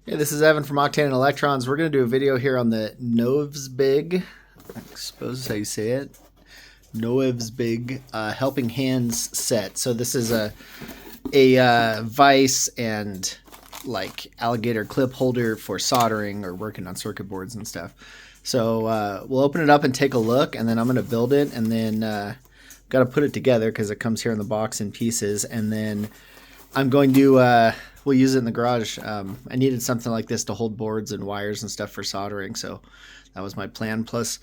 Hey, this is Evan from Octane and Electrons. We're going to do a video here on the NOEVSBIG, I suppose is how you say it, NOEVSBIG Helping Hands set. So this is a vise and like alligator clip holder for soldering or working on circuit boards and stuff. So we'll open it up and take a look, and then I'm going to build it, and then got to put it together because it comes here in the box in pieces, and then I'm going to we'll use it in the garage. I needed something like this to hold boards and wires and stuff for soldering, so that was my plan. Plus,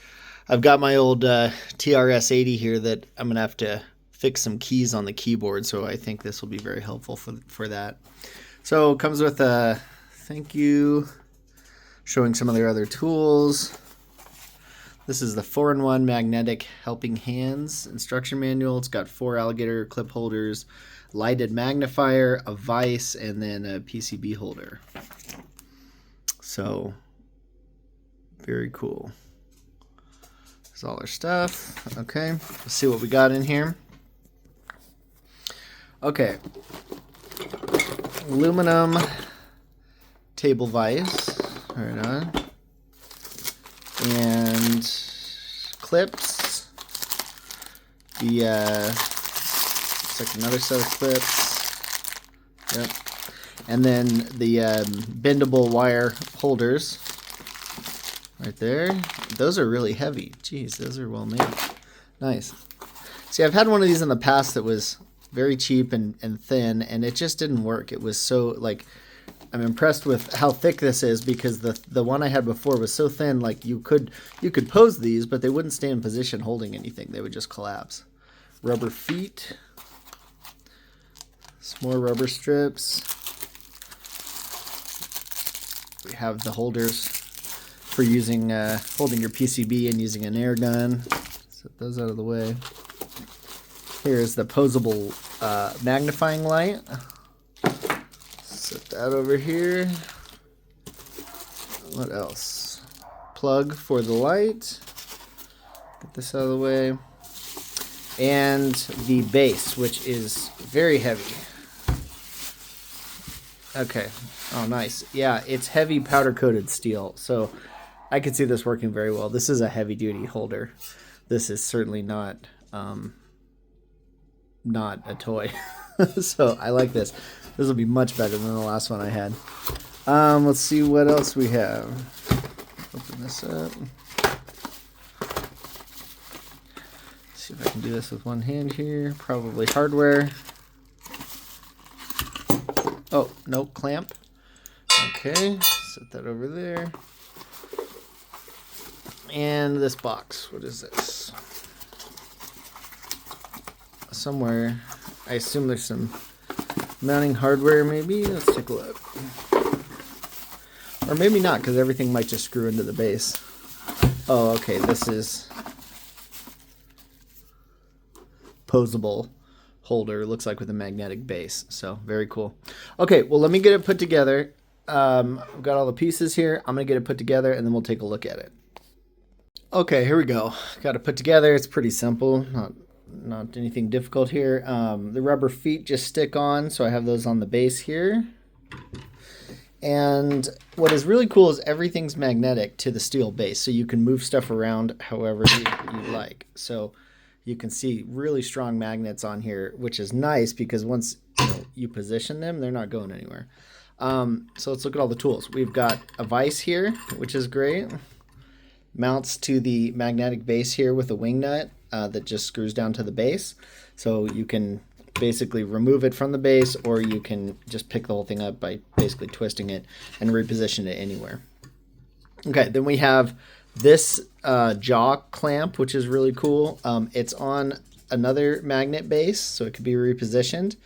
I've got my old TRS-80 here that I'm going to have to fix some keys on the keyboard, so I think this will be very helpful for that. So it comes with a thank you, showing some of their other tools. This is the 4-in-1 Magnetic Helping Hands instruction manual. It's got 4 alligator clip holders, lighted magnifier, a vise, and then a PCB holder. So, very cool. There's all our stuff. Okay, let's see what we got in here. Okay, aluminum table vise, right on, and clips. It's like another set of clips. Yep. And then the bendable wire holders right there. Those are really heavy. Jeez, those are well made. Nice. See, I've had one of these in the past that was very cheap and thin, and it just didn't work. It was so, like, I'm impressed with how thick this is, because the one I had before was so thin, like you could pose these, but they wouldn't stay in position holding anything. They would just collapse. Rubber feet. Some more rubber strips. We have the holders for using holding your PCB and using an air gun. Set those out of the way. Here's the posable magnifying light. Set that over here. What else? Plug for the light. Get this out of the way. And the base, which is very heavy. Okay. Oh, nice. Yeah, it's heavy powder-coated steel, so I could see this working very well. This is a heavy-duty holder. This is certainly not a toy. So I like this. This will be much better than the last one I had. Let's see what else we have. Open this up. See if I can do this with one hand here. Probably hardware. Oh, no, clamp. Okay, set that over there. And this box, what is this? Somewhere, I assume there's some mounting hardware maybe. Let's take a look. Or maybe not, because everything might just screw into the base. Oh, okay, this is posable holder, looks like, with a magnetic base. So very cool. Okay, well, let me get it put together. I've got all the pieces here. I'm gonna get it put together, and then we'll take a look at it. Okay, here we go. Got it put together. It's pretty simple, not anything difficult here. The rubber feet just stick on, so I have those on the base here. And what is really cool is everything's magnetic to the steel base, so you can move stuff around however you like. So you can see really strong magnets on here, which is nice because once you position them, they're not going anywhere. So let's look at all the tools. We've got a vise here, which is great. Mounts to the magnetic base here with a wing nut that just screws down to the base. So you can basically remove it from the base, or you can just pick the whole thing up by basically twisting it and reposition it anywhere. Okay, then we have this jaw clamp, which is really cool. It's on another magnet base, so it could be repositioned.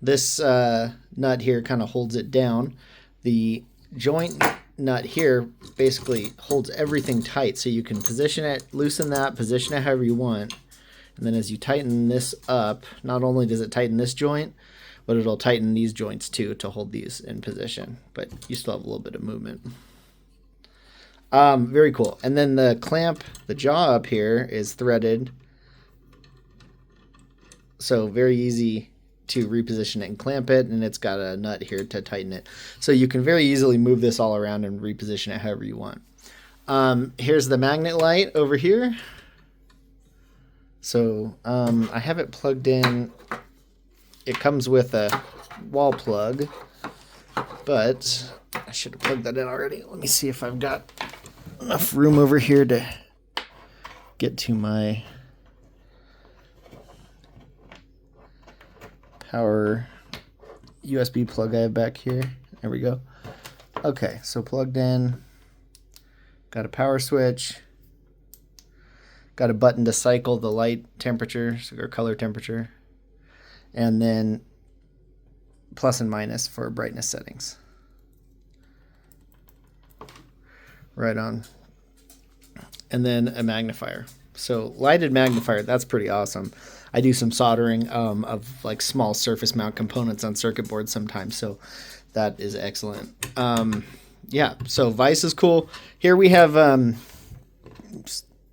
This nut here kind of holds it down. The joint nut here basically holds everything tight, so you can position it, loosen that, position it however you want. And then as you tighten this up, not only does it tighten this joint, but it'll tighten these joints too to hold these in position. But you still have a little bit of movement. Very cool. And then the clamp, the jaw up here is threaded. So very easy to reposition it and clamp it, and it's got a nut here to tighten it. So you can very easily move this all around and reposition it however you want. Here's the magnet light over here. So I have it plugged in. It comes with a wall plug, but I should have plugged that in already. Let me see if I've got enough room over here to get to my power USB plug I have back here. There we go. Okay, so plugged in. Got a power switch. Got a button to cycle the light temperature or color temperature. And then plus and minus for brightness settings. Right on. And then a magnifier. So lighted magnifier, that's pretty awesome. I do some soldering of like small surface mount components on circuit boards sometimes, so that is excellent. Yeah, so vise is cool. Here we have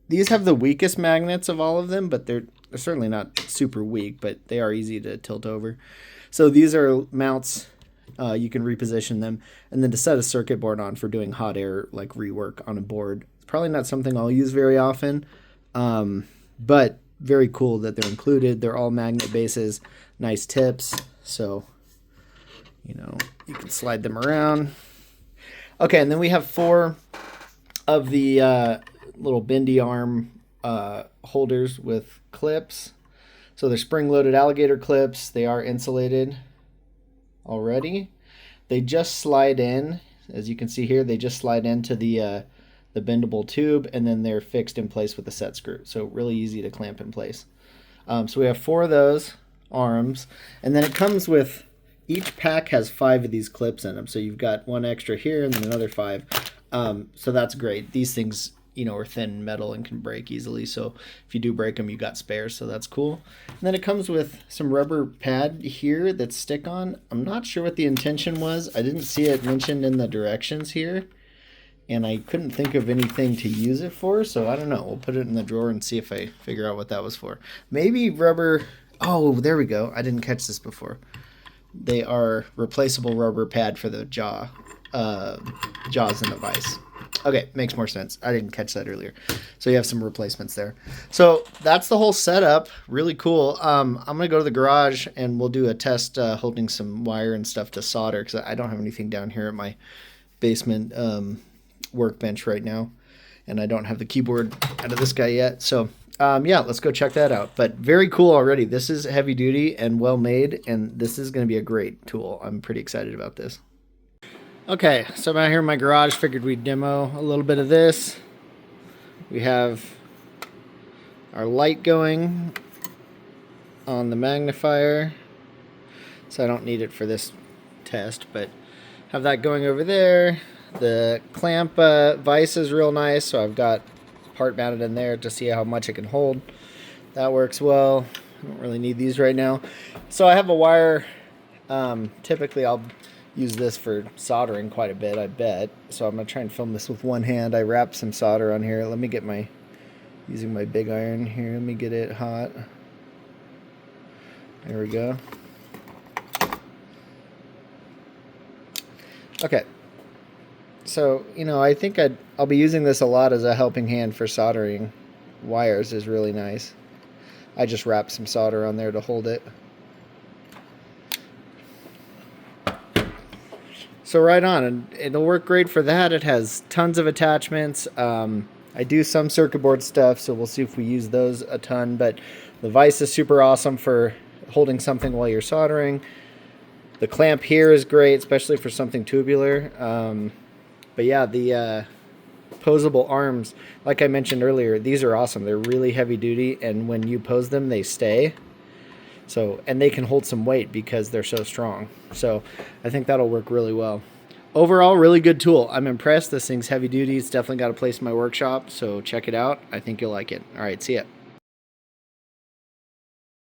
these have the weakest magnets of all of them, but they're certainly not super weak, but they are easy to tilt over. So these are mounts. You can reposition them, and then to set a circuit board on for doing hot air like rework on a board. It's probably not something I'll use very often, but very cool that they're included. They're all magnet bases, nice tips, so you know you can slide them around. Okay, and then we have 4 of the little bendy arm holders with clips. So they're spring-loaded alligator clips. They are insulated already. They just slide in, as you can see here. They just slide into the bendable tube, and then they're fixed in place with a set screw. So really easy to clamp in place. So we have 4 of those arms, and then it comes with, each pack has 5 of these clips in them. So you've got 1 extra here and then another 5. So that's great. These things, you know, are thin metal and can break easily. So if you do break them, you got spares. So that's cool. And then it comes with some rubber pad here that stick on. I'm not sure what the intention was. I didn't see it mentioned in the directions here, and I couldn't think of anything to use it for. So I don't know. We'll put it in the drawer and see if I figure out what that was for. Maybe rubber. Oh, there we go. I didn't catch this before. They are replaceable rubber pad for the jaws in the vise. Okay, makes more sense. I didn't catch that earlier. So you have some replacements there. So that's the whole setup. Really cool. I'm going to go to the garage and we'll do a test holding some wire and stuff to solder, because I don't have anything down here at my basement workbench right now. And I don't have the keyboard out of this guy yet. So yeah, let's go check that out. But very cool already. This is heavy duty and well made, and this is going to be a great tool. I'm pretty excited about this. Okay, so I'm out here in my garage. Figured we'd demo a little bit of this. We have our light going on the magnifier, so I don't need it for this test, but have that going over there. The clamp vise is real nice, so I've got part mounted in there to see how much it can hold. That works well. I don't really need these right now. So I have a wire. Typically I'll use this for soldering quite a bit, I bet. So I'm going to try and film this with one hand. I wrapped some solder on here. Let me get using my big iron here. Let me get it hot. There we go. Okay. So, you know, I think I'll be using this a lot as a helping hand for soldering. Wires is really nice. I just wrapped some solder on there to hold it. So right on, and it'll work great for that. It has tons of attachments. I do some circuit board stuff, so we'll see if we use those a ton. But the vise is super awesome for holding something while you're soldering. The clamp here is great, especially for something tubular. But yeah, the posable arms, like I mentioned earlier, these are awesome. They're really heavy duty, and when you pose them, they stay. So, and they can hold some weight because they're so strong. So I think that'll work really well. Overall, really good tool. I'm impressed. This thing's heavy duty. It's definitely got a place in my workshop, so check it out. I think you'll like it. All right, see ya.